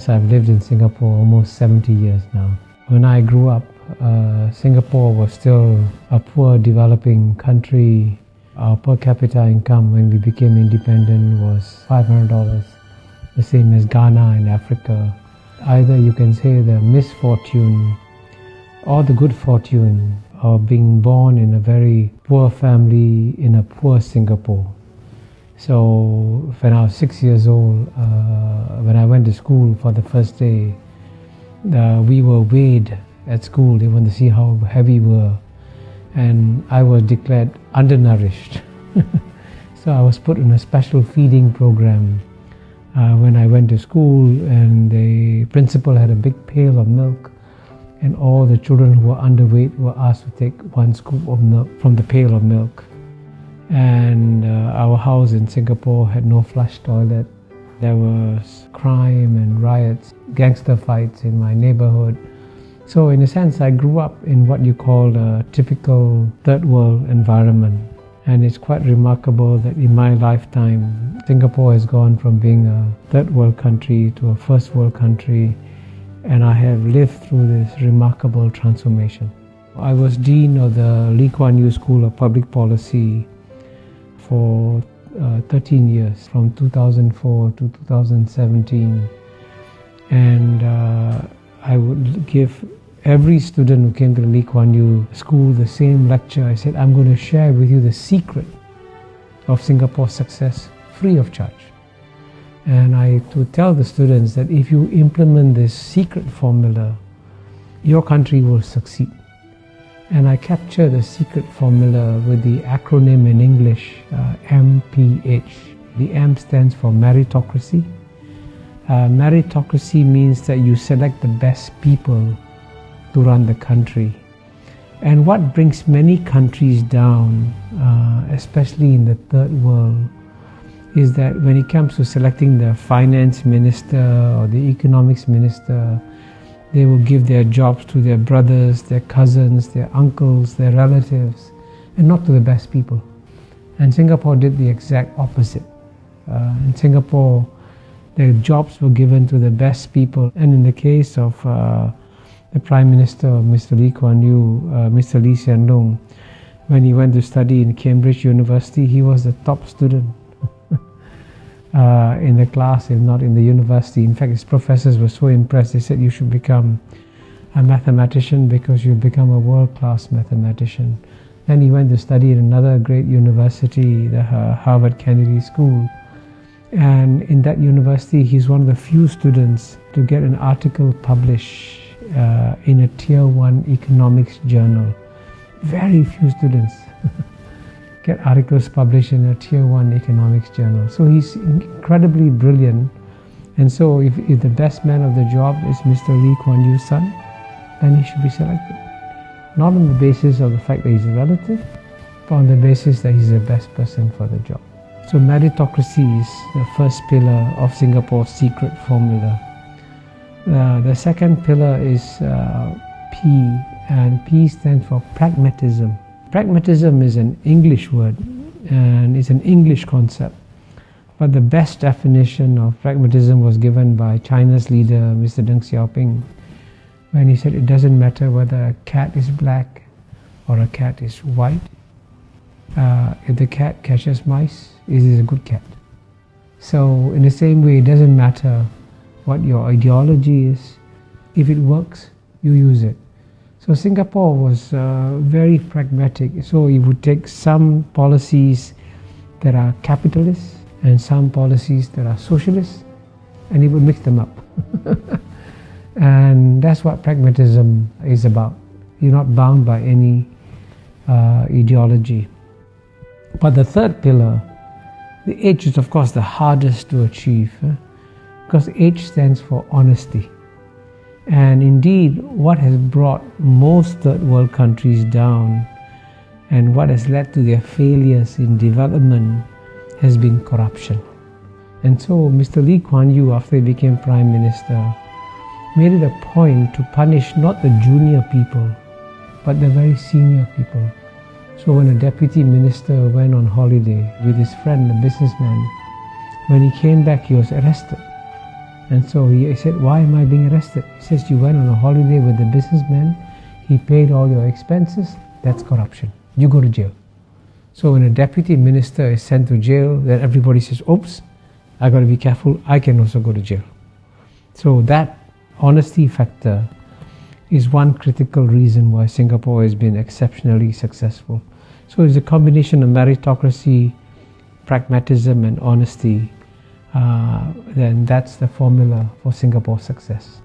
So I've lived in Singapore almost 70 years now. When I grew up, Singapore was still a poor developing country. Our per capita income when we became independent was $500, the same as Ghana in Africa. Either you can say the misfortune or the good fortune of being born in a very poor family in a poor Singapore. So when I was 6 years old, when I went to school for the first day, we were weighed at school. They wanted to see how heavy we were. And I was declared undernourished. So I was put in a special feeding program when I went to school, and the principal had a big pail of milk, and all the children who were underweight were asked to take one scoop of milk from the pail of milk. And our house in Singapore had no flush toilet. There was crime and riots, gangster fights in my neighborhood. So in a sense, I grew up in what you call a typical third world environment. And it's quite remarkable that in my lifetime, Singapore has gone from being a third world country to a first world country. And I have lived through this remarkable transformation. I was Dean of the Lee Kuan Yew School of Public Policy for 13 years, from 2004 to 2017. And I would give every student who came to the Lee Kuan Yew School the same lecture. I said, I'm going to share with you the secret of Singapore's success free of charge. And I would tell the students that if you implement this secret formula, your country will succeed. And I capture the secret formula with the acronym in English, MPH. The M stands for meritocracy. Meritocracy means that you select the best people to run the country. And what brings many countries down, especially in the third world, is that when it comes to selecting the finance minister or the economics minister, they will give their jobs to their brothers, their cousins, their uncles, their relatives, and not to the best people. And Singapore did the exact opposite. In Singapore, the jobs were given to the best people. And in the case of the Prime Minister, Mr. Lee Kuan Yew, Mr. Lee Hsien Loong, when he went to study in Cambridge University, he was the top student in the class, if not in the university. In fact, his professors were so impressed, they said, you should become a mathematician because you'll become a world-class mathematician. Then he went to study in another great university, the Harvard Kennedy School. And in that university, he's one of the few students to get an article published in a Tier 1 economics journal. Very few students get articles published in a Tier 1 economics journal. So he's incredibly brilliant. And so if the best man of the job is Mr. Lee Kuan Yew's son, then he should be selected. Not on the basis of the fact that he's a relative, but on the basis that he's the best person for the job. So meritocracy is the first pillar of Singapore's secret formula. The second pillar is P, and P stands for pragmatism. Pragmatism is an English word, and it's an English concept. But the best definition of pragmatism was given by China's leader, Mr. Deng Xiaoping, when he said it doesn't matter whether a cat is black or a cat is white. If the cat catches mice, it is a good cat. So in the same way, it doesn't matter what your ideology is. If it works, you use it. So Singapore was very pragmatic. So it would take some policies that are capitalist and some policies that are socialist, and it would mix them up. And that's what pragmatism is about. You're not bound by any ideology. But the third pillar, the H, is of course the hardest to achieve, because H stands for honesty. And indeed, what has brought most third world countries down and what has led to their failures in development has been corruption. And so Mr. Lee Kuan Yew, after he became Prime Minister, made it a point to punish not the junior people, but the very senior people. So when a deputy minister went on holiday with his friend, a businessman, when he came back, he was arrested. And so he said, why am I being arrested? He says, you went on a holiday with a businessman, he paid all your expenses, that's corruption. You go to jail. So when a deputy minister is sent to jail, then everybody says, oops, I got to be careful, I can also go to jail. So that honesty factor is one critical reason why Singapore has been exceptionally successful. So it's a combination of meritocracy, pragmatism and honesty. Then that's the formula for Singapore's success.